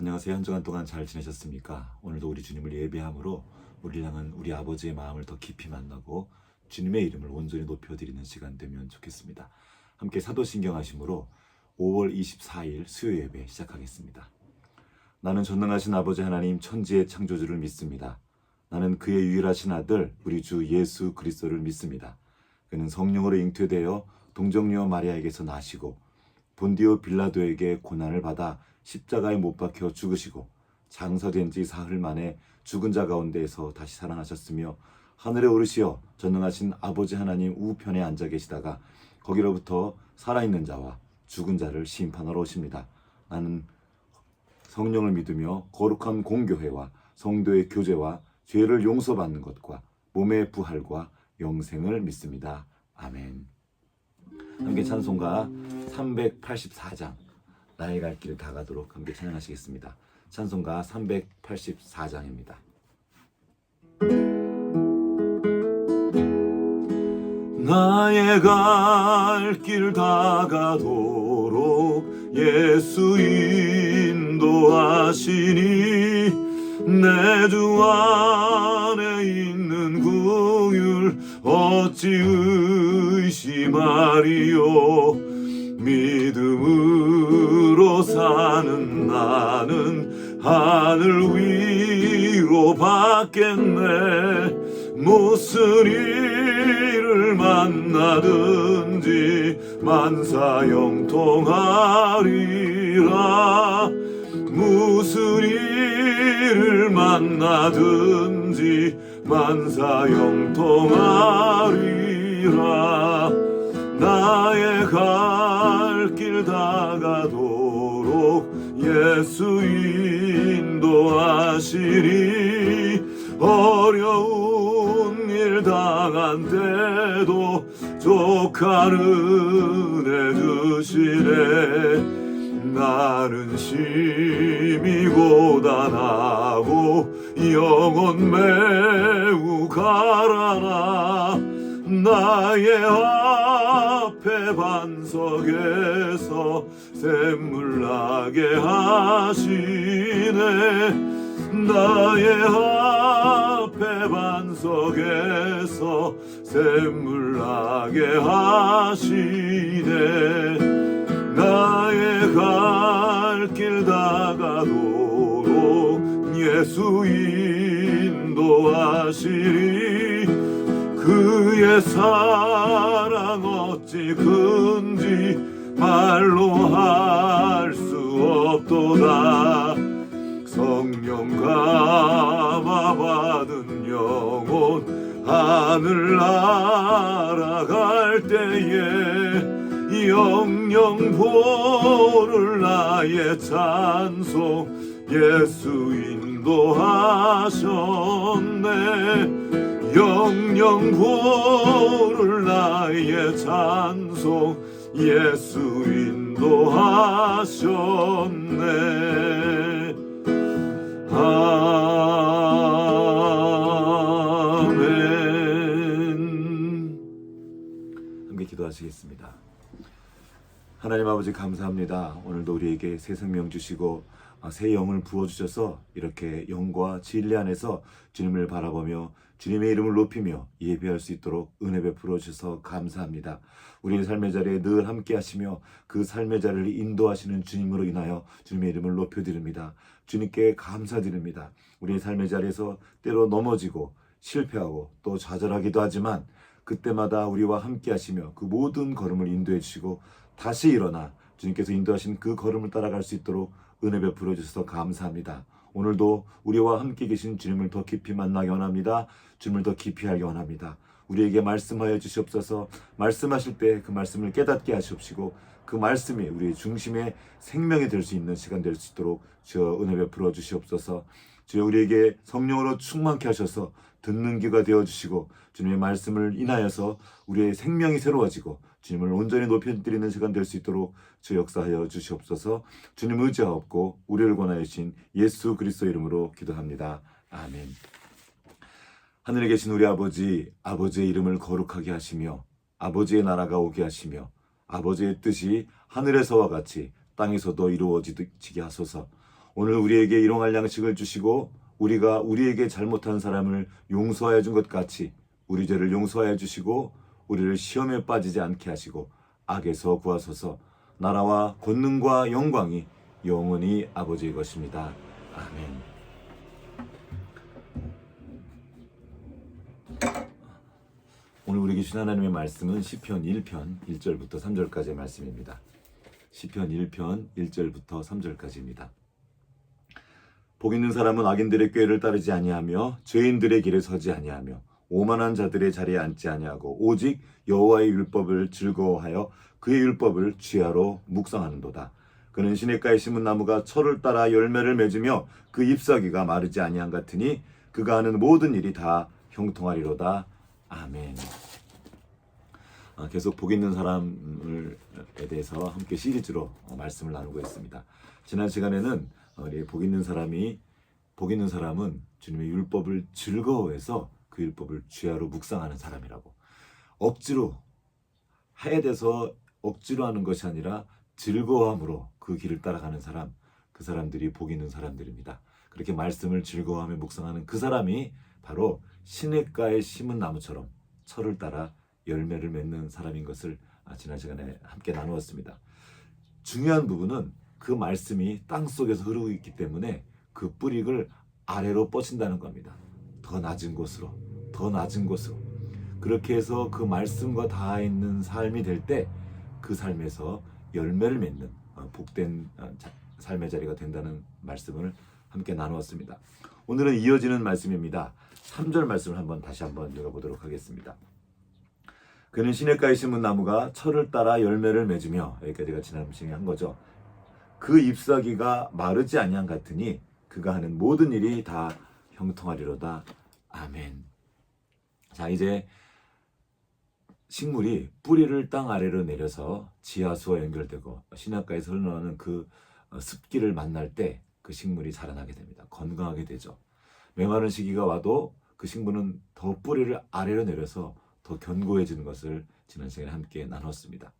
안녕하세요. 한 주간 동안 잘 지내셨습니까? 오늘도 우리 주님을 예배함으로 우리 향한 우리 아버지의 마음을 더 깊이 만나고 주님의 이름을 온전히 높여드리는 시간 되면 좋겠습니다. 함께 사도신경 하심으로 5월 24일 수요 예배 시작하겠습니다. 나는 전능하신 아버지 하나님 천지의 창조주를 믿습니다. 나는 그의 유일하신 아들 우리 주 예수 그리스도를 믿습니다. 그는 성령으로 잉태되어 동정녀 마리아에게서 나시고 본디오 빌라도에게 고난을 받아 십자가에 못 박혀 죽으시고 장사된 지 사흘 만에 죽은 자 가운데에서 다시 살아나셨으며 하늘에 오르시어 전능하신 아버지 하나님 우편에 앉아 계시다가 거기로부터 살아있는 자와 죽은 자를 심판하러 오십니다. 나는 성령을 믿으며 거룩한 공교회와 성도의 교제와 죄를 용서받는 것과 몸의 부활과 영생을 믿습니다. 아멘. 함께 찬송가 384장 나의 갈 길 다 가도록 함께 찬양하시겠습니다. 찬송가 384장입니다. 나의 갈 길 다 가도록 예수 인도하시니 내 주 안에 있는 긍휼 어찌 의심하리요. 믿음으로 사는 나는 하늘 위로 받겠네. 무슨 일을 만나든지 만사형통하리라. 무슨 일을 만나든지 만사형통하리라. 나의 갈 길 다 가도록 예수 인도하시니 어려운 일 당한 때도 족한 은혜 주시네. 나는 심히 고단하고 영혼 매우 가라나. 나의 앞에 반석에서 샘물 나게 하시네. 나의 앞에 반석에서 샘물 나게 하시네. 나의 갈 길 다 가도록 예수 인도하시리. 그의 사랑 어찌 큰지 말로 할 수 없도다. 성령 감화 받은 영혼 하늘 날아갈 때에 영영 보를 나의 찬송 예수 인도하셨네. 영영 보를 나의 찬송 예수 인도하셨네. 아멘. 함께 기도하시겠습니다. 하나님 아버지 감사합니다. 오늘도 우리에게 새 생명 주시고 새 영을 부어주셔서 이렇게 영과 진리 안에서 주님을 바라보며 주님의 이름을 높이며 예배할 수 있도록 은혜 베풀어 주셔서 감사합니다. 우리의 삶의 자리에 늘 함께 하시며 그 삶의 자리를 인도하시는 주님으로 인하여 주님의 이름을 높여드립니다. 주님께 감사드립니다. 우리의 삶의 자리에서 때로 넘어지고 실패하고 또 좌절하기도 하지만 그때마다 우리와 함께 하시며 그 모든 걸음을 인도해 주시고 다시 일어나 주님께서 인도하신 그 걸음을 따라갈 수 있도록 은혜 베풀어 주셔서 감사합니다. 오늘도 우리와 함께 계신 주님을 더 깊이 만나기 원합니다. 주님을 더 깊이 알기 원합니다. 우리에게 말씀하여 주시옵소서. 말씀하실 때 그 말씀을 깨닫게 하시옵시고 그 말씀이 우리의 중심의 생명이 될 수 있는 시간 될 수 있도록 주여 은혜 베풀어 주시옵소서. 주여 우리에게 성령으로 충만케 하셔서 듣는 귀가 되어주시고 주님의 말씀을 인하여서 우리의 생명이 새로워지고 주님을 온전히 높여드리는 시간 될 수 있도록 주 역사하여 주시옵소서. 주님 의지하옵고 우리를 권하여 주신 예수 그리스도 이름으로 기도합니다. 아멘. 하늘에 계신 우리 아버지, 아버지의 이름을 거룩하게 하시며 아버지의 나라가 오게 하시며 아버지의 뜻이 하늘에서와 같이 땅에서도 이루어지게 하소서. 오늘 우리에게 일용할 양식을 주시고 우리가 우리에게 잘못한 사람을 용서하여 준 것 같이 우리 죄를 용서하여 주시고 우리를 시험에 빠지지 않게 하시고 악에서 구하소서. 나라와 권능과 영광이 영원히 아버지의 것입니다. 아멘. 오늘 우리에게 주신 하나님의 말씀은 시편 1편 1절부터 3절까지의 말씀입니다. 시편 1편 1절부터 3절까지입니다. 복 있는 사람은 악인들의 꾀를 따르지 아니하며 죄인들의 길에 서지 아니하며 오만한 자들의 자리에 앉지 아니하고 오직 여호와의 율법을 즐거워하여 그의 율법을 취하로 묵상하는도다. 그는 시냇가에 심은 나무가 철을 따라 열매를 맺으며 그 잎사귀가 마르지 아니한 같으니 그가 하는 모든 일이 다 형통하리로다. 아멘. 계속 복 있는 사람에 대해서 함께 시리즈로 말씀을 나누고 있습니다. 지난 시간에는 우리 복 있는 사람은 주님의 율법을 즐거워해서 그 율법을 주야로 묵상하는 사람이라고. 억지로 해야 돼서 억지로 하는 것이 아니라 즐거워함으로 그 길을 따라가는 사람, 그 사람들이 복 있는 사람들입니다. 그렇게 말씀을 즐거워하며 묵상하는 그 사람이 바로 시냇가에 심은 나무처럼 철을 따라 열매를 맺는 사람인 것을 지난 시간에 함께 나누었습니다. 중요한 부분은 그 말씀이 땅 속에서 흐르고 있기 때문에 그 뿌리를 아래로 뻗친다는 겁니다. 더 낮은 곳으로, 더 낮은 곳으로. 그렇게 해서 그 말씀과 닿아 있는 삶이 될 때 그 삶에서 열매를 맺는 복된 삶의 자리가 된다는 말씀을 함께 나누었습니다. 오늘은 이어지는 말씀입니다. 3절 말씀을 다시 한번 읽어보도록 하겠습니다. 그는 시냇가에 심은 나무가 철을 따라 열매를 맺으며, 여기까지가 지난 시간에 한 거죠. 그 잎사귀가 마르지 아니한 같으니 그가 하는 모든 일이 다 형통하리로다. 아멘. 자, 이제 식물이 뿌리를 땅 아래로 내려서 지하수와 연결되고 시냇가에서 흘러나오는 그 습기를 만날 때 그 식물이 자라나게 됩니다. 건강하게 되죠. 메마른 시기가 와도 그 식물은 더 뿌리를 아래로 내려서 더 견고해지는 것을 지난 시간에 함께 나눴습니다.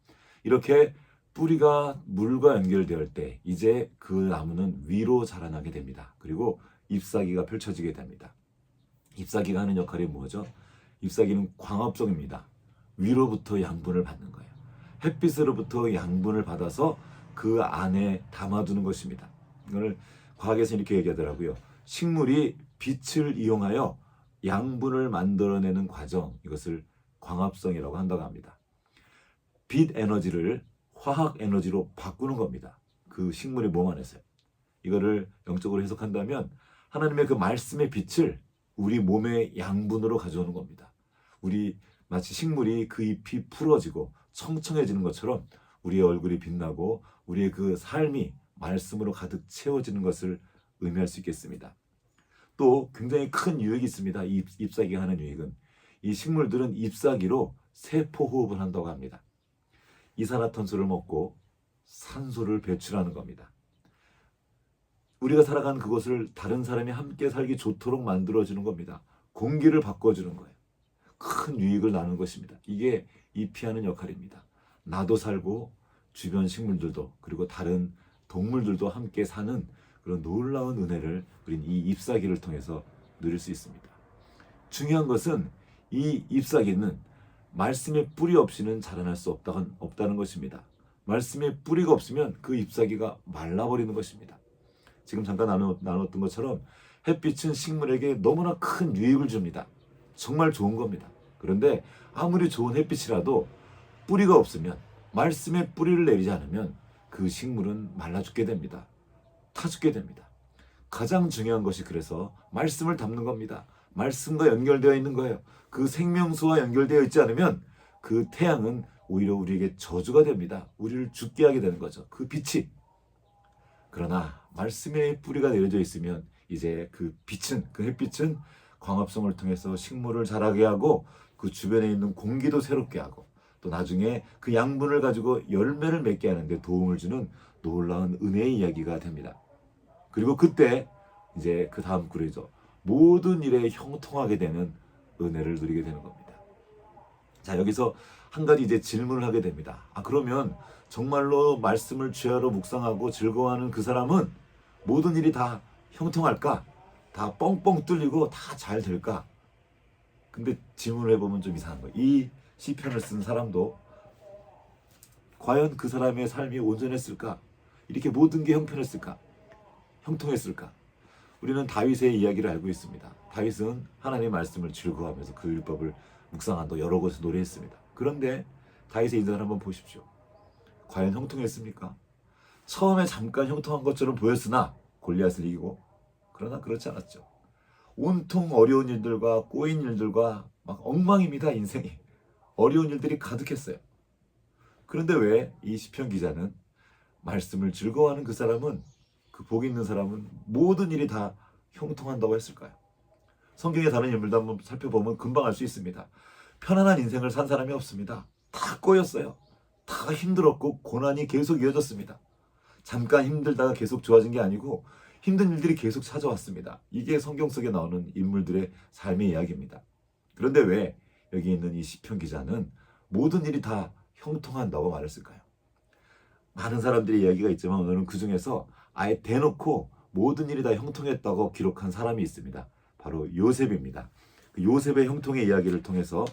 이렇게 뿌리가 물과 연결될 때 이제 그 나무는 위로 자라나게 됩니다. 그리고 잎사귀가 펼쳐지게 됩니다. 잎사귀가 하는 역할이 뭐죠? 잎사귀는 광합성입니다. 위로부터 양분을 받는 거예요. 햇빛으로부터 양분을 받아서 그 안에 담아두는 것입니다. 이걸 과학에서 이렇게 얘기하더라고요. 식물이 빛을 이용하여 양분을 만들어내는 과정, 이것을 광합성이라고 한다고 합니다. 빛 에너지를 화학 에너지로 바꾸는 겁니다. 그 식물의 몸 안에서요. 이거를 영적으로 해석한다면 하나님의 그 말씀의 빛을 우리 몸의 양분으로 가져오는 겁니다. 우리 마치 식물이 그 잎이 풀어지고 청청해지는 것처럼 우리의 얼굴이 빛나고 우리의 그 삶이 말씀으로 가득 채워지는 것을 의미할 수 있겠습니다. 또 굉장히 큰 유익이 있습니다. 이 잎사귀가 하는 유익은, 이 식물들은 잎사귀로 세포 호흡을 한다고 합니다. 이산화탄소를 먹고 산소를 배출하는 겁니다. 우리가 살아가는 그곳을 다른 사람이 함께 살기 좋도록 만들어주는 겁니다. 공기를 바꿔주는 거예요. 큰 유익을 나누는 것입니다. 이게 잎이 하는 역할입니다. 나도 살고 주변 식물들도 그리고 다른 동물들도 함께 사는 그런 놀라운 은혜를 우린 이 잎사귀를 통해서 누릴 수 있습니다. 중요한 것은 이 잎사귀는 말씀의 뿌리 없이는 자라날 수 없다는 것입니다. 말씀의 뿌리가 없으면 그 잎사귀가 말라버리는 것입니다. 지금 잠깐 나눴던 것처럼 햇빛은 식물에게 너무나 큰 유익을 줍니다. 정말 좋은 겁니다. 그런데 아무리 좋은 햇빛이라도 뿌리가 없으면, 말씀의 뿌리를 내리지 않으면 그 식물은 말라 죽게 됩니다. 타 죽게 됩니다. 가장 중요한 것이 그래서 말씀을 담는 겁니다. 말씀과 연결되어 있는 거예요. 그 생명수와 연결되어 있지 않으면 그 태양은 오히려 우리에게 저주가 됩니다. 우리를 죽게 하게 되는 거죠. 그 빛이. 그러나 말씀의 뿌리가 내려져 있으면 이제 그 빛은, 그 햇빛은 광합성을 통해서 식물을 자라게 하고 그 주변에 있는 공기도 새롭게 하고 또 나중에 그 양분을 가지고 열매를 맺게 하는데 도움을 주는 놀라운 은혜의 이야기가 됩니다. 그리고 그때 이제 그 다음 구절이죠. 모든 일에 형통하게 되는 은혜를 누리게 되는 겁니다. 자, 여기서 한 가지 이제 질문을 하게 됩니다. 그러면 정말로 말씀을 주야로 묵상하고 즐거워하는 그 사람은 모든 일이 다 형통할까? 다 뻥뻥 뚫리고 다 잘 될까? 근데 질문을 해보면 좀 이상한 거예요. 이 시편을 쓴 사람도 과연 그 사람의 삶이 온전했을까? 이렇게 모든 게 형편했을까? 형통했을까? 우리는 다윗의 이야기를 알고 있습니다. 다윗은 하나님의 말씀을 즐거워하면서 그 율법을 묵상한다고 여러 곳에서 노래했습니다. 그런데 다윗의 인생을 한번 보십시오. 과연 형통했습니까? 처음에 잠깐 형통한 것처럼 보였으나 골리앗을 이기고, 그러나 그렇지 않았죠. 온통 어려운 일들과 꼬인 일들과 막 엉망입니다. 인생이 어려운 일들이 가득했어요. 그런데 왜 이 시편 기자는 말씀을 즐거워하는 그 사람은, 그 복 있는 사람은 모든 일이 다 형통한다고 했을까요? 성경의 다른 인물도 한번 살펴보면 금방 알 수 있습니다. 편안한 인생을 산 사람이 없습니다. 다 꼬였어요. 다 힘들었고 고난이 계속 이어졌습니다. 잠깐 힘들다가 계속 좋아진 게 아니고 힘든 일들이 계속 찾아왔습니다. 이게 성경 속에 나오는 인물들의 삶의 이야기입니다. 그런데 왜 여기 있는 이 시편 기자는 모든 일이 다 형통한다고 말했을까요? 많은 사람들의 이야기가 있지만 오늘은 그 중에서 아예 대놓고 모든 일이 다 형통했다고 기록한 사람이 있습니다. 바로 요셉입니다. 그 요셉의 형통의 이야기를 통해서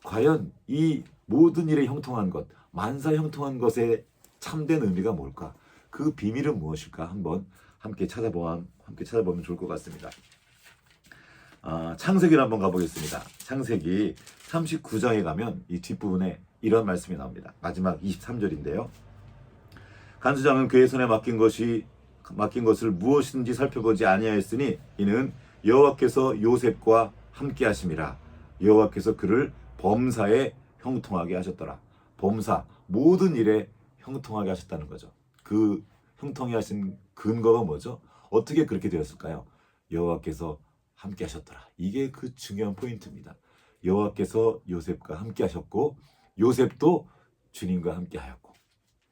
과연 이 모든 일에 형통한 것, 만사 형통한 것의 참된 의미가 뭘까? 그 비밀은 무엇일까? 한번 함께 찾아보면 좋을 것 같습니다. 창세기를 한번 가보겠습니다. 창세기 39장에 가면 이 뒷부분에 이런 말씀이 나옵니다. 마지막 23절인데요. 간수장은 그의 손에 맡긴 것을 무엇인지 살펴보지 아니하였으니 이는 여호와께서 요셉과 함께 하심이라. 여호와께서 그를 범사에 형통하게 하셨더라. 범사, 모든 일에 형통하게 하셨다는 거죠. 그 형통하게 하신 근거가 뭐죠? 어떻게 그렇게 되었을까요? 여호와께서 함께 하셨더라. 이게 그 중요한 포인트입니다. 여호와께서 요셉과 함께 하셨고 요셉도 주님과 함께 하였고,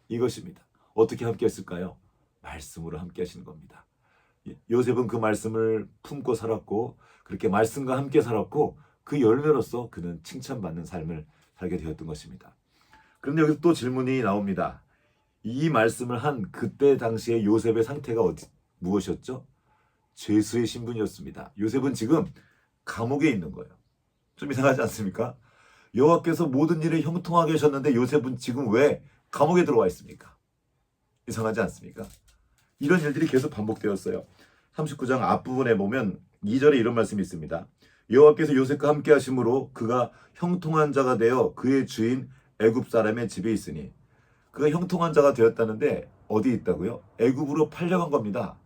이것입니다. 어떻게 함께 했을까요? 말씀으로 함께 하시는 겁니다. 요셉은 그 말씀을 품고 살았고 그렇게 말씀과 함께 살았고 그 열매로서 그는 칭찬받는 삶을 살게 되었던 것입니다. 그런데 여기서 또 질문이 나옵니다. 이 말씀을 한 그때 당시에 요셉의 상태가 무엇이었죠? 죄수의 신분이었습니다. 요셉은 지금 감옥에 있는 거예요. 좀 이상하지 않습니까? 여호와께서 모든 일에 형통하게 하셨는데 요셉은 지금 왜 감옥에 들어와 있습니까? 이상하지 않습니까? 이런 일들이 계속 반복되었어요. 39장 앞부분에 보면 2절에 이런 말씀이 있습니다. 여호와께서 요셉과 함께 하심으로 그가 형통한 자가 되어 그의 주인 애굽 사람의 집에 있으니, 그가 형통한 자가 되었다는데 어디 있다고요? 애굽으로 팔려간 겁니다.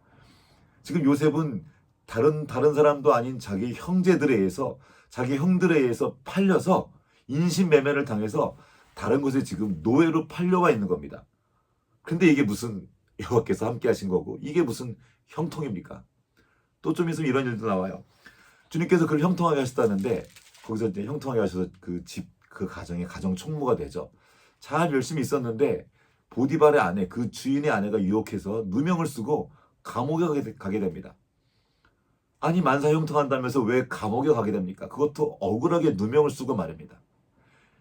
지금 요셉은 다른 사람도 아닌 자기 형제들에 의해서, 자기 형들에 의해서 팔려서 인신매매를 당해서 다른 곳에 지금 노예로 팔려와 있는 겁니다. 근데 이게 무슨 여호와께서 함께 하신 거고 이게 무슨 형통입니까? 또 좀 있으면 이런 일도 나와요. 주님께서 그를 형통하게 하셨다는데 거기서 이제 형통하게 하셔서 그 집, 그 가정의 가정 총무가 되죠. 잘 열심히 있었는데 보디발의 아내, 그 주인의 아내가 유혹해서 누명을 쓰고 감옥에 가게 됩니다. 아니 만사 형통한다면서 왜 감옥에 가게 됩니까? 그것도 억울하게 누명을 쓰고 말입니다.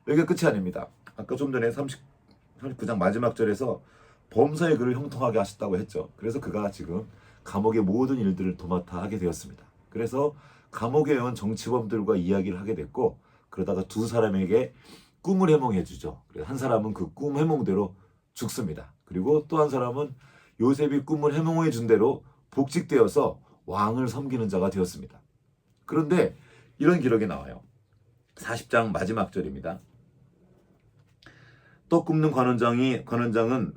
여기가 끝이 아닙니다. 아까 좀 전에 39장 마지막 절에서 범사에 그를 형통하게 하셨다고 했죠. 그래서 그가 지금 감옥의 모든 일들을 도맡아 하게 되었습니다. 그래서 감옥에 온 정치범들과 이야기를 하게 됐고 그러다가 두 사람에게 꿈을 해몽해 주죠. 한 사람은 그 꿈 해몽대로 죽습니다. 그리고 또 한 사람은 요셉이 꿈을 해몽해 준 대로 복직되어서 왕을 섬기는 자가 되었습니다. 그런데 이런 기록이 나와요. 40장 마지막 절입니다. 떡 굽는 관원장은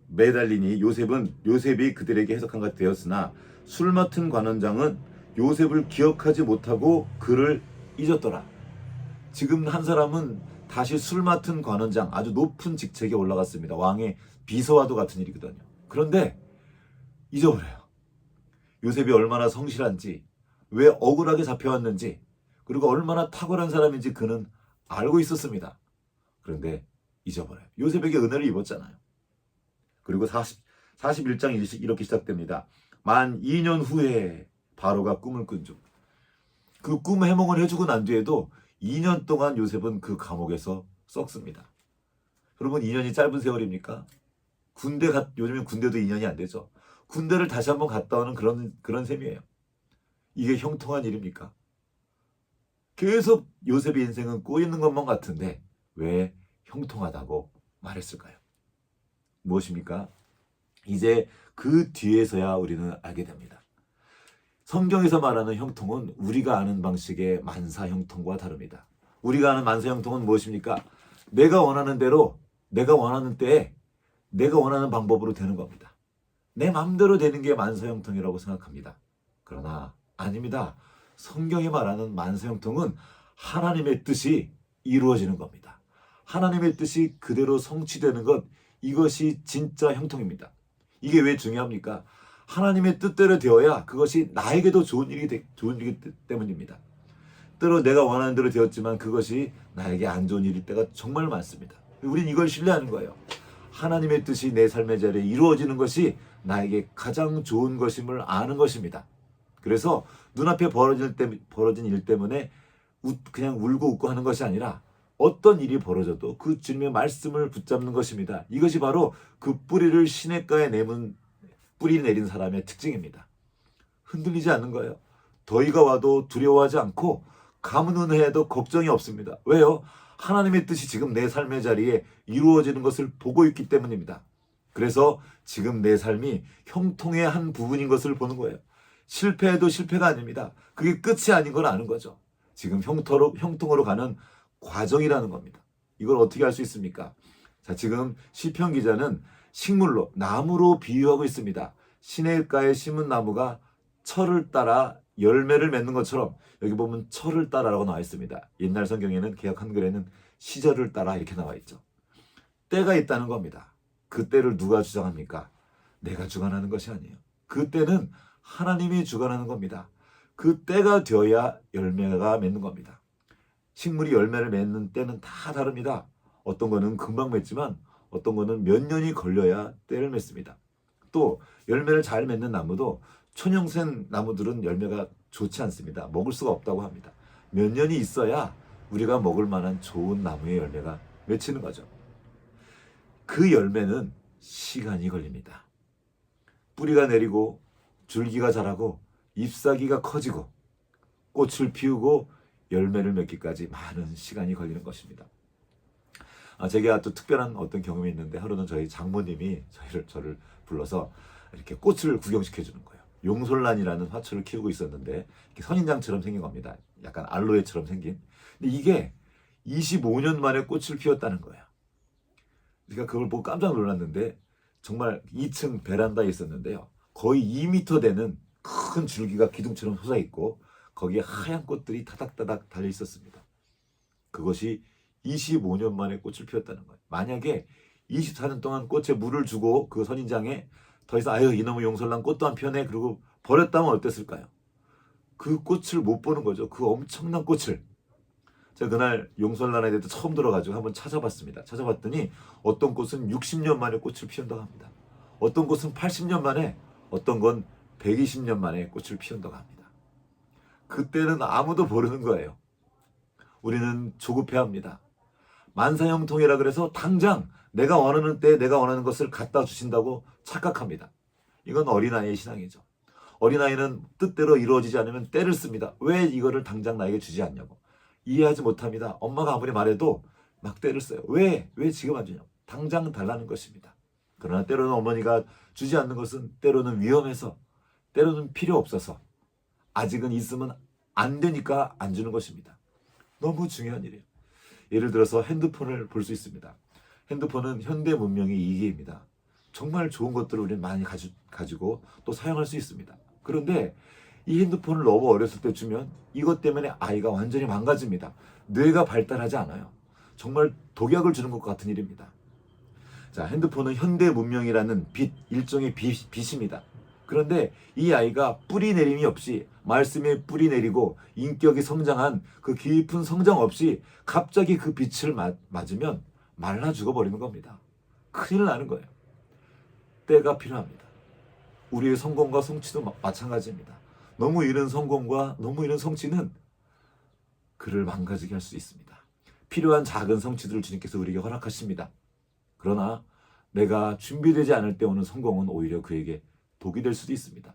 매달리니 요셉이 그들에게 해석한 것 되었으나 술 맡은 관원장은 요셉을 기억하지 못하고 그를 잊었더라. 지금 한 사람은 다시 술 맡은 관원장, 아주 높은 직책에 올라갔습니다. 왕의 비서와도 같은 일이거든요. 그런데 잊어버려요. 요셉이 얼마나 성실한지, 왜 억울하게 잡혀왔는지, 그리고 얼마나 탁월한 사람인지 그는 알고 있었습니다. 그런데 잊어버려요. 요셉에게 은혜를 입었잖아요. 그리고 41장 이렇게 시작됩니다. 만 2년 후에 바로가 꿈을 꾼 중. 그 꿈 해몽을 해주고 난 뒤에도 2년 동안 요셉은 그 감옥에서 썩습니다. 여러분 2년이 짧은 세월입니까? 요즘엔 군대도 2년이 안 되죠. 군대를 다시 한번 갔다 오는 그런 셈이에요. 이게 형통한 일입니까? 계속 요셉의 인생은 꼬이는 것만 같은데 왜 형통하다고 말했을까요? 무엇입니까? 이제 그 뒤에서야 우리는 알게 됩니다. 성경에서 말하는 형통은 우리가 아는 방식의 만사 형통과 다릅니다. 우리가 아는 만사 형통은 무엇입니까? 내가 원하는 대로, 내가 원하는 때에, 내가 원하는 방법으로 되는 겁니다. 내 마음대로 되는 게 만사 형통이라고 생각합니다. 그러나 아닙니다. 성경이 말하는 만사 형통은 하나님의 뜻이 이루어지는 겁니다. 하나님의 뜻이 그대로 성취되는 것, 이것이 진짜 형통입니다. 이게 왜 중요합니까? 하나님의 뜻대로 되어야 그것이 나에게도 좋은 일이기 때문입니다. 때로 내가 원하는 대로 되었지만 그것이 나에게 안 좋은 일일 때가 정말 많습니다. 우린 이걸 신뢰하는 거예요. 하나님의 뜻이 내 삶의 자리에 이루어지는 것이 나에게 가장 좋은 것임을 아는 것입니다. 그래서 눈앞에 벌어진 일 때문에 그냥 울고 웃고 하는 것이 아니라 어떤 일이 벌어져도 그 주님의 말씀을 붙잡는 것입니다. 이것이 바로 그 뿌리를 시냇가에 뿌리 내린 사람의 특징입니다. 흔들리지 않는 거예요. 더위가 와도 두려워하지 않고 가뭄은 해도 걱정이 없습니다. 왜요? 하나님의 뜻이 지금 내 삶의 자리에 이루어지는 것을 보고 있기 때문입니다. 그래서 지금 내 삶이 형통의 한 부분인 것을 보는 거예요. 실패해도 실패가 아닙니다. 그게 끝이 아닌 걸 아는 거죠. 지금 형통으로 가는 과정이라는 겁니다. 이걸 어떻게 할 수 있습니까? 자, 지금 시편 기자는 식물로, 나무로 비유하고 있습니다. 시냇가에 심은 나무가 철을 따라 열매를 맺는 것처럼 여기 보면 철을 따라라고 나와 있습니다. 옛날 성경에는 개역 한글에는 시절을 따라 이렇게 나와 있죠. 때가 있다는 겁니다. 그 때를 누가 주장합니까? 내가 주관하는 것이 아니에요. 그 때는 하나님이 주관하는 겁니다. 그 때가 되어야 열매가 맺는 겁니다. 식물이 열매를 맺는 때는 다 다릅니다. 어떤 거는 금방 맺지만 어떤 거는 몇 년이 걸려야 때를 맺습니다. 또 열매를 잘 맺는 나무도 촌형생 나무들은 열매가 좋지 않습니다. 먹을 수가 없다고 합니다. 몇 년이 있어야 우리가 먹을 만한 좋은 나무의 열매가 맺히는 거죠. 그 열매는 시간이 걸립니다. 뿌리가 내리고 줄기가 자라고 잎사귀가 커지고 꽃을 피우고 열매를 맺기까지 많은 시간이 걸리는 것입니다. 제가 또 특별한 어떤 경험이 있는데 하루는 저희 장모님이 저를 불러서 이렇게 꽃을 구경시켜 주는 거예요. 용솔란이라는 화초를 키우고 있었는데 이렇게 선인장처럼 생긴 겁니다. 약간 알로에처럼 생긴. 근데 이게 25년 만에 꽃을 피웠다는 거예요. 그러니까 그걸 보고 깜짝 놀랐는데 정말 2층 베란다에 있었는데요. 거의 2m 되는 큰 줄기가 기둥처럼 솟아 있고 거기에 하얀 꽃들이 타닥타닥 달려 있었습니다. 그것이 25년 만에 꽃을 피웠다는 거예요. 만약에 24년 동안 꽃에 물을 주고 그 선인장에 더 이상 이놈의 용설란 꽃도 안 피어내 그러고 버렸다면 어땠을까요? 그 꽃을 못 보는 거죠. 그 엄청난 꽃을. 제가 그날 용설란에 대해서 처음 들어가지고 한번 찾아봤습니다. 찾아봤더니 어떤 꽃은 60년 만에 꽃을 피운다고 합니다. 어떤 꽃은 80년 만에, 어떤 건 120년 만에 꽃을 피운다고 합니다. 그때는 아무도 모르는 거예요. 우리는 조급해합니다. 만사형통이라 그래서 당장 내가 원하는 때 내가 원하는 것을 갖다 주신다고 착각합니다. 이건 어린아이의 신앙이죠. 어린아이는 뜻대로 이루어지지 않으면 때를 씁니다. 왜 이거를 당장 나에게 주지 않냐고. 이해하지 못합니다. 엄마가 아무리 말해도 막 때를 써요. 왜 지금 안 주냐고. 당장 달라는 것입니다. 그러나 때로는 어머니가 주지 않는 것은 때로는 위험해서, 때로는 필요 없어서, 아직은 있으면 안 되니까 안 주는 것입니다. 너무 중요한 일이에요. 예를 들어서 핸드폰을 볼 수 있습니다. 핸드폰은 현대 문명의 이기입니다. 정말 좋은 것들을 우리는 많이 가지고 또 사용할 수 있습니다. 그런데 이 핸드폰을 너무 어렸을 때 주면 이것 때문에 아이가 완전히 망가집니다. 뇌가 발달하지 않아요. 정말 독약을 주는 것 같은 일입니다. 자, 핸드폰은 현대 문명이라는 일종의 빛입니다. 그런데 이 아이가 뿌리 내림이 없이 말씀에 뿌리 내리고 인격이 성장한 그 깊은 성장 없이 갑자기 그 빛을 맞으면 말라 죽어버리는 겁니다. 큰일 나는 거예요. 때가 필요합니다. 우리의 성공과 성취도 마찬가지입니다. 너무 이른 성공과 너무 이른 성취는 그를 망가지게 할 수 있습니다. 필요한 작은 성취들을 주님께서 우리에게 허락하십니다. 그러나 내가 준비되지 않을 때 오는 성공은 오히려 그에게 독이 될 수도 있습니다.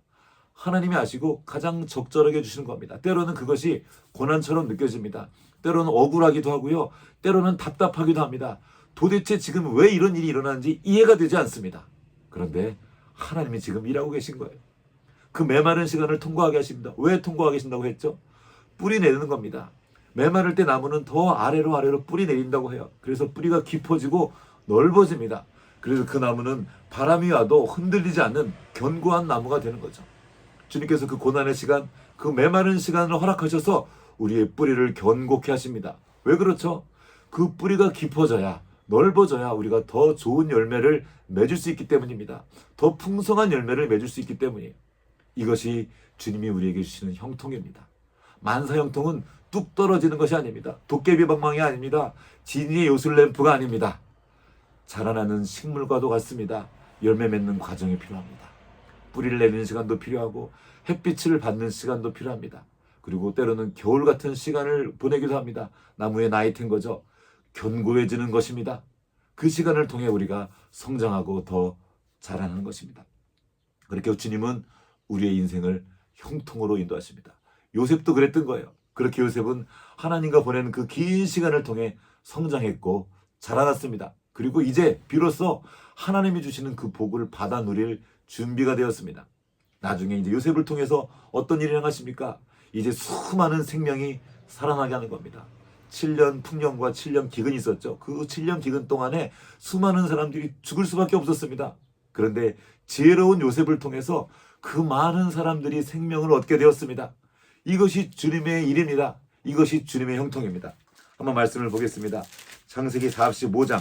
하나님이 아시고 가장 적절하게 해주시는 겁니다. 때로는 그것이 고난처럼 느껴집니다. 때로는 억울하기도 하고요. 때로는 답답하기도 합니다. 도대체 지금 왜 이런 일이 일어나는지 이해가 되지 않습니다. 그런데 하나님이 지금 일하고 계신 거예요. 그 메마른 시간을 통과하게 하십니다. 왜 통과하게 하신다고 했죠? 뿌리 내리는 겁니다. 메마를 때 나무는 더 아래로 뿌리 내린다고 해요. 그래서 뿌리가 깊어지고 넓어집니다. 그래서 그 나무는 바람이 와도 흔들리지 않는 견고한 나무가 되는 거죠. 주님께서 그 고난의 시간, 그 메마른 시간을 허락하셔서 우리의 뿌리를 견고케 하십니다. 왜 그렇죠? 그 뿌리가 깊어져야, 넓어져야 우리가 더 좋은 열매를 맺을 수 있기 때문입니다. 더 풍성한 열매를 맺을 수 있기 때문이에요. 이것이 주님이 우리에게 주시는 형통입니다. 만사 형통은 뚝 떨어지는 것이 아닙니다. 도깨비 방망이 아닙니다. 지니의 요술램프가 아닙니다. 자라나는 식물과도 같습니다. 열매 맺는 과정이 필요합니다. 뿌리를 내리는 시간도 필요하고 햇빛을 받는 시간도 필요합니다. 그리고 때로는 겨울 같은 시간을 보내기도 합니다. 나무의 나이트인 거죠. 견고해지는 것입니다. 그 시간을 통해 우리가 성장하고 더 자라나는 것입니다. 그렇게 주님은 우리의 인생을 형통으로 인도하십니다. 요셉도 그랬던 거예요. 그렇게 요셉은 하나님과 보내는 그 긴 시간을 통해 성장했고 자라났습니다. 그리고 이제 비로소 하나님이 주시는 그 복을 받아 누릴 준비가 되었습니다. 나중에 이제 요셉을 통해서 어떤 일이 일어나십니까? 이제 수많은 생명이 살아나게 하는 겁니다. 7년 풍년과 7년 기근이 있었죠. 그 7년 기근 동안에 수많은 사람들이 죽을 수밖에 없었습니다. 그런데 지혜로운 요셉을 통해서 그 많은 사람들이 생명을 얻게 되었습니다. 이것이 주님의 일입니다. 이것이 주님의 형통입니다. 한번 말씀을 보겠습니다. 창세기 45장.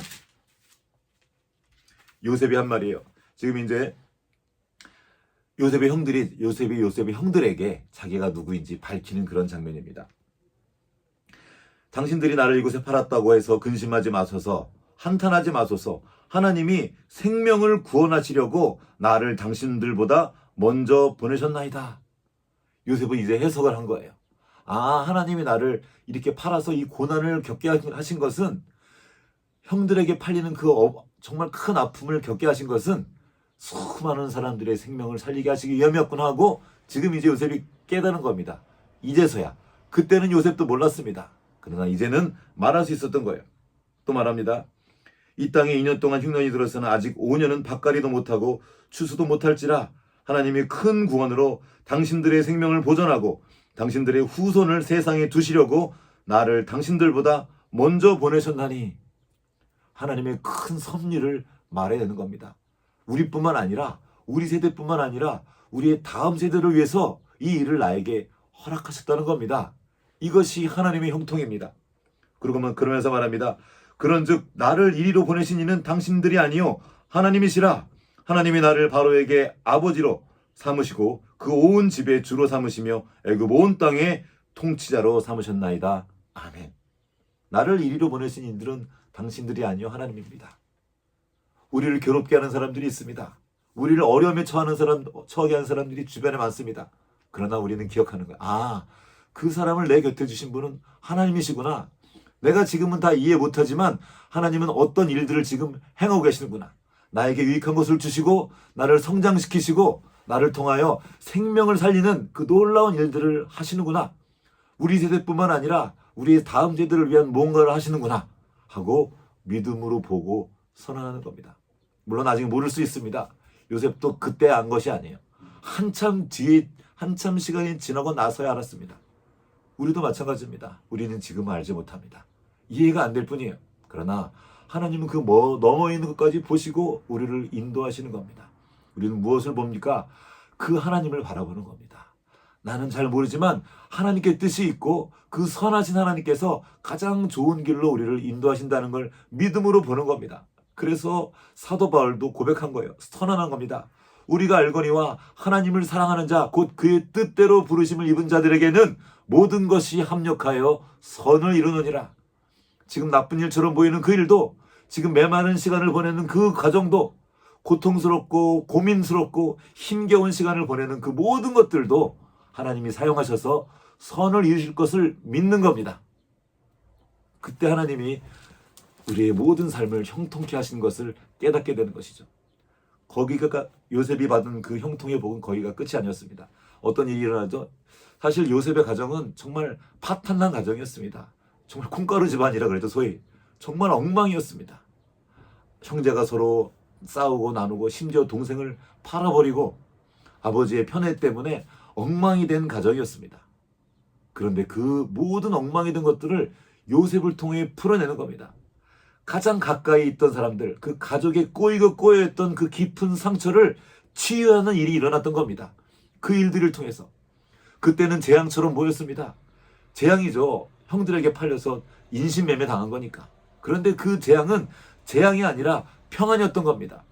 요셉이 한 말이에요. 지금 이제 요셉의 형들에게 자기가 누구인지 밝히는 그런 장면입니다. 당신들이 나를 이곳에 팔았다고 해서 근심하지 마소서, 한탄하지 마소서. 하나님이 생명을 구원하시려고 나를 당신들보다 먼저 보내셨나이다. 요셉은 이제 해석을 한 거예요. 아, 하나님이 나를 이렇게 팔아서 이 고난을 겪게 하신 것은, 형들에게 팔리는 그 정말 큰 아픔을 겪게 하신 것은 수많은 사람들의 생명을 살리게 하시기 위함이었구나 하고 지금 이제 요셉이 깨달은 겁니다. 이제서야. 그때는 요셉도 몰랐습니다. 그러나 이제는 말할 수 있었던 거예요. 또 말합니다. 이 땅에 2년 동안 흉년이 들어서는 아직 5년은 밭갈이도 못하고 추수도 못할지라 하나님이 큰 구원으로 당신들의 생명을 보존하고 당신들의 후손을 세상에 두시려고 나를 당신들보다 먼저 보내셨나니. 하나님의 큰 섭리를 말해야 되는 겁니다. 우리뿐만 아니라, 우리 세대뿐만 아니라 우리의 다음 세대를 위해서 이 일을 나에게 허락하셨다는 겁니다. 이것이 하나님의 형통입니다. 그러면서 말합니다. 그런즉 나를 이리로 보내신 이는 당신들이 아니요 하나님이시라. 하나님이 나를 바로에게 아버지로 삼으시고 그 온 집의 주로 삼으시며 애굽 온 땅의 통치자로 삼으셨나이다. 아멘. 나를 이리로 보내신 이들은 당신들이 아니요 하나님입니다. 우리를 괴롭게 하는 사람들이 있습니다. 우리를 어려움에 처하게 하는 사람들이 주변에 많습니다. 그러나 우리는 기억하는 거야. 아, 그 사람을 내 곁에 주신 분은 하나님이시구나. 내가 지금은 다 이해 못하지만 하나님은 어떤 일들을 지금 행하고 계시는구나. 나에게 유익한 것을 주시고 나를 성장시키시고 나를 통하여 생명을 살리는 그 놀라운 일들을 하시는구나. 우리 세대뿐만 아니라 우리의 다음 세대를 위한 뭔가를 하시는구나 하고 믿음으로 보고 선언하는 겁니다. 물론 아직 모를 수 있습니다. 요셉도 그때 안 것이 아니에요. 한참 시간이 지나고 나서야 알았습니다. 우리도 마찬가지입니다. 우리는 지금 알지 못합니다. 이해가 안 될 뿐이에요. 그러나 하나님은 그 넘어 있는 것까지 보시고 우리를 인도하시는 겁니다. 우리는 무엇을 봅니까? 그 하나님을 바라보는 겁니다. 나는 잘 모르지만 하나님께 뜻이 있고 그 선하신 하나님께서 가장 좋은 길로 우리를 인도하신다는 걸 믿음으로 보는 겁니다. 그래서 사도 바울도 고백한 거예요. 선언한 겁니다. 우리가 알거니와 하나님을 사랑하는 자 곧 그의 뜻대로 부르심을 입은 자들에게는 모든 것이 합력하여 선을 이루느니라. 지금 나쁜 일처럼 보이는 그 일도, 지금 메마른 시간을 보내는 그 과정도, 고통스럽고 고민스럽고 힘겨운 시간을 보내는 그 모든 것들도 하나님이 사용하셔서 선을 이루실 것을 믿는 겁니다. 그때 하나님이 우리의 모든 삶을 형통케 하신 것을 깨닫게 되는 것이죠. 거기가 요셉이 받은 그 형통의 복은 거기가 끝이 아니었습니다. 어떤 일이 일어나죠? 사실 요셉의 가정은 정말 파탄난 가정이었습니다. 정말 콩가루 집안이라 그래도 소위 정말 엉망이었습니다. 형제가 서로 싸우고 나누고 심지어 동생을 팔아버리고 아버지의 편애 때문에 엉망이 된 가정이었습니다. 그런데 그 모든 엉망이 된 것들을 요셉을 통해 풀어내는 겁니다. 가장 가까이 있던 사람들, 그 가족의 꼬이고 꼬여있던 그 깊은 상처를 치유하는 일이 일어났던 겁니다. 그 일들을 통해서. 그때는 재앙처럼 보였습니다. 재앙이죠. 형들에게 팔려서 인신매매 당한 거니까. 그런데 그 재앙은 재앙이 아니라 평안이었던 겁니다.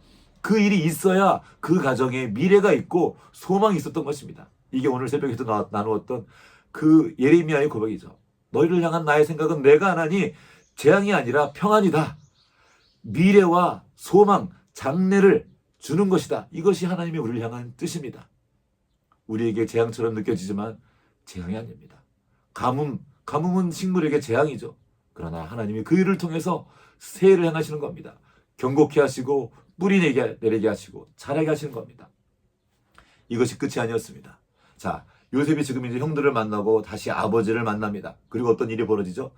그 일이 있어야 그 가정에 미래가 있고 소망이 있었던 것입니다. 이게 오늘 새벽에도 나누었던 그 예레미야의 고백이죠. 너희를 향한 나의 생각은 내가 안 하니 재앙이 아니라 평안이다. 미래와 소망, 장래를 주는 것이다. 이것이 하나님의 우리를 향한 뜻입니다. 우리에게 재앙처럼 느껴지지만 재앙이 아닙니다. 가뭄은 식물에게 재앙이죠. 그러나 하나님이 그 일을 통해서 새해를 행하시는 겁니다. 경고케 하시고 뿌리 내리게 하시고 자라게 하시는 겁니다. 이것이 끝이 아니었습니다. 자, 요셉이 지금 이제 형들을 만나고 다시 아버지를 만납니다. 그리고 어떤 일이 벌어지죠?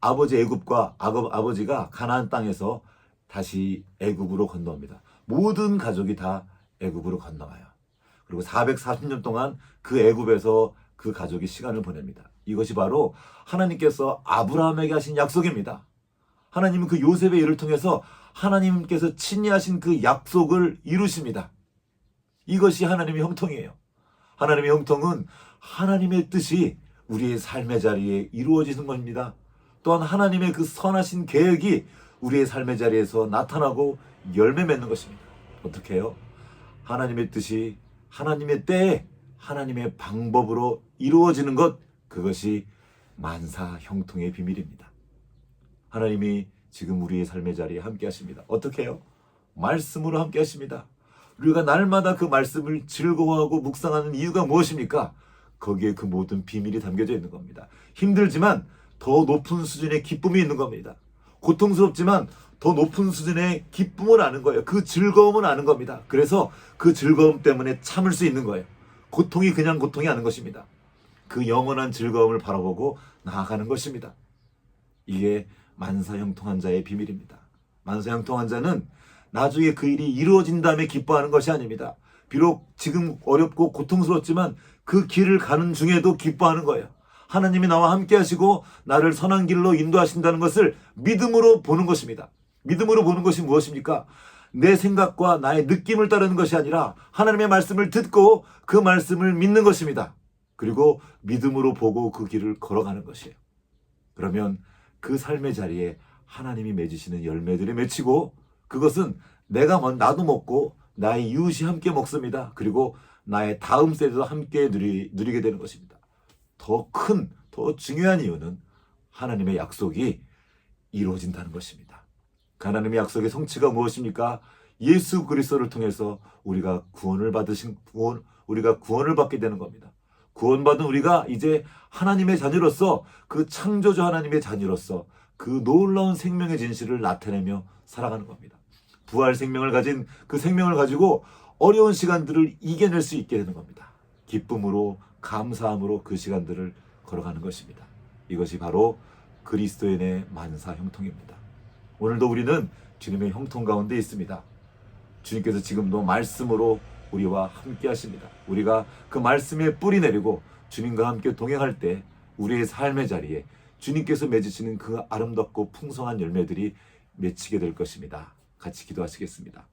아버지 애굽과 아버지가 가나안 땅에서 다시 애굽으로 건너옵니다. 모든 가족이 다 애굽으로 건너와요. 그리고 440년 동안 그 애굽에서 그 가족이 시간을 보냅니다. 이것이 바로 하나님께서 아브라함에게 하신 약속입니다. 하나님은 그 요셉의 일을 통해서 하나님께서 친히 하신 그 약속을 이루십니다. 이것이 하나님의 형통이에요. 하나님의 형통은 하나님의 뜻이 우리의 삶의 자리에 이루어지는 겁니다. 또한 하나님의 그 선하신 계획이 우리의 삶의 자리에서 나타나고 열매 맺는 것입니다. 어떻게 해요? 하나님의 뜻이 하나님의 때에 하나님의 방법으로 이루어지는 것, 그것이 만사 형통의 비밀입니다. 하나님이 지금 우리의 삶의 자리에 함께 하십니다. 어떻게 해요? 말씀으로 함께 하십니다. 우리가 날마다 그 말씀을 즐거워하고 묵상하는 이유가 무엇입니까? 거기에 그 모든 비밀이 담겨져 있는 겁니다. 힘들지만 더 높은 수준의 기쁨이 있는 겁니다. 고통스럽지만 더 높은 수준의 기쁨을 아는 거예요. 그 즐거움을 아는 겁니다. 그래서 그 즐거움 때문에 참을 수 있는 거예요. 고통이 그냥 고통이 아닌 것입니다. 그 영원한 즐거움을 바라보고 나아가는 것입니다. 이게 만사형통한 자의 비밀입니다. 만사형통한 자는 나중에 그 일이 이루어진 다음에 기뻐하는 것이 아닙니다. 비록 지금 어렵고 고통스럽지만 그 길을 가는 중에도 기뻐하는 거예요. 하나님이 나와 함께 하시고 나를 선한 길로 인도하신다는 것을 믿음으로 보는 것입니다. 믿음으로 보는 것이 무엇입니까? 내 생각과 나의 느낌을 따르는 것이 아니라 하나님의 말씀을 듣고 그 말씀을 믿는 것입니다. 그리고 믿음으로 보고 그 길을 걸어가는 것이에요. 그러면 그 삶의 자리에 하나님이 맺으시는 열매들이 맺히고, 그것은 나도 먹고 나의 이웃이 함께 먹습니다. 그리고 나의 다음 세대도 함께 누리게 되는 것입니다. 더 중요한 이유는 하나님의 약속이 이루어진다는 것입니다. 하나님의 약속의 성취가 무엇입니까? 예수 그리스도를 통해서 우리가 구원을 받게 되는 겁니다. 구원받은 우리가 이제 하나님의 자녀로서, 그 창조주 하나님의 자녀로서 그 놀라운 생명의 진실을 나타내며 살아가는 겁니다. 부활 생명을 가진 그 생명을 가지고 어려운 시간들을 이겨낼 수 있게 되는 겁니다. 기쁨으로, 감사함으로 그 시간들을 걸어가는 것입니다. 이것이 바로 그리스도인의 만사 형통입니다. 오늘도 우리는 주님의 형통 가운데 있습니다. 주님께서 지금도 말씀으로 우리와 함께 하십니다. 우리가 그 말씀에 뿌리 내리고 주님과 함께 동행할 때 우리의 삶의 자리에 주님께서 맺으시는 그 아름답고 풍성한 열매들이 맺히게 될 것입니다. 같이 기도하시겠습니다.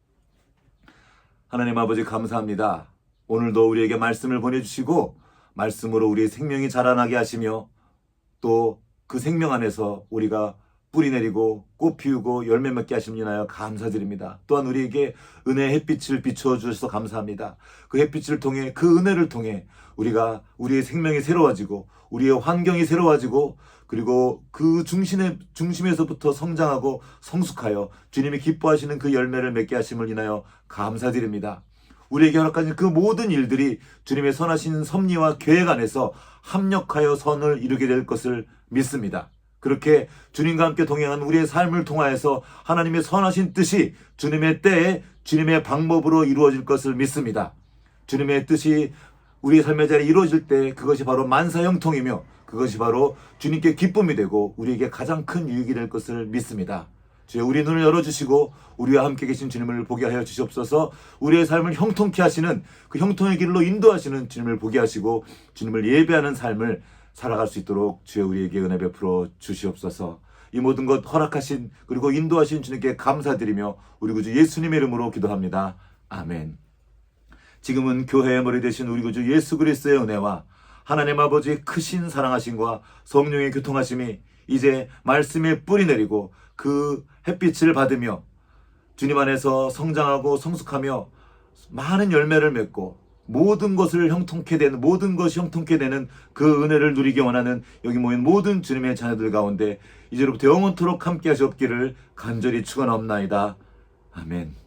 하나님 아버지, 감사합니다. 오늘도 우리에게 말씀을 보내주시고 말씀으로 우리의 생명이 자라나게 하시며, 또 그 생명 안에서 우리가 뿌리 내리고 꽃 피우고 열매 맺게 하심이나요 감사드립니다. 또한 우리에게 은혜의 햇빛을 비추어 주셔서 감사합니다. 그 햇빛을 통해, 그 은혜를 통해 우리의 생명이 새로워지고 우리의 환경이 새로워지고, 그리고 그 중심에서부터 성장하고 성숙하여 주님이 기뻐하시는 그 열매를 맺게 하심을 인하여 감사드립니다. 우리에게 허락하신 그 모든 일들이 주님의 선하신 섭리와 계획 안에서 합력하여 선을 이루게 될 것을 믿습니다. 그렇게 주님과 함께 동행하는 우리의 삶을 통하여서 하나님의 선하신 뜻이 주님의 때에 주님의 방법으로 이루어질 것을 믿습니다. 주님의 뜻이 우리의 삶의 자리에 이루어질 때 그것이 바로 만사형통이며 그것이 바로 주님께 기쁨이 되고 우리에게 가장 큰 유익이 될 것을 믿습니다. 주여, 우리 눈을 열어주시고 우리와 함께 계신 주님을 보게 하여 주시옵소서. 우리의 삶을 형통케 하시는 그 형통의 길로 인도하시는 주님을 보게 하시고 주님을 예배하는 삶을 살아갈 수 있도록 주여 우리에게 은혜 베풀어 주시옵소서. 이 모든 것 허락하신 그리고 인도하신 주님께 감사드리며 우리 구주 예수님의 이름으로 기도합니다. 아멘. 지금은 교회의 머리 되신 우리 구주 예수 그리스도의 은혜와 하나님 아버지의 크신 사랑하심과 성령의 교통하심이 이제 말씀에 뿌리 내리고 그 햇빛을 받으며 주님 안에서 성장하고 성숙하며 많은 열매를 맺고 모든 것이 형통케 되는 그 은혜를 누리기 원하는 여기 모인 모든 주님의 자녀들 가운데 이제로부터 영원토록 함께 하시옵기를 간절히 축원하옵나이다. 아멘.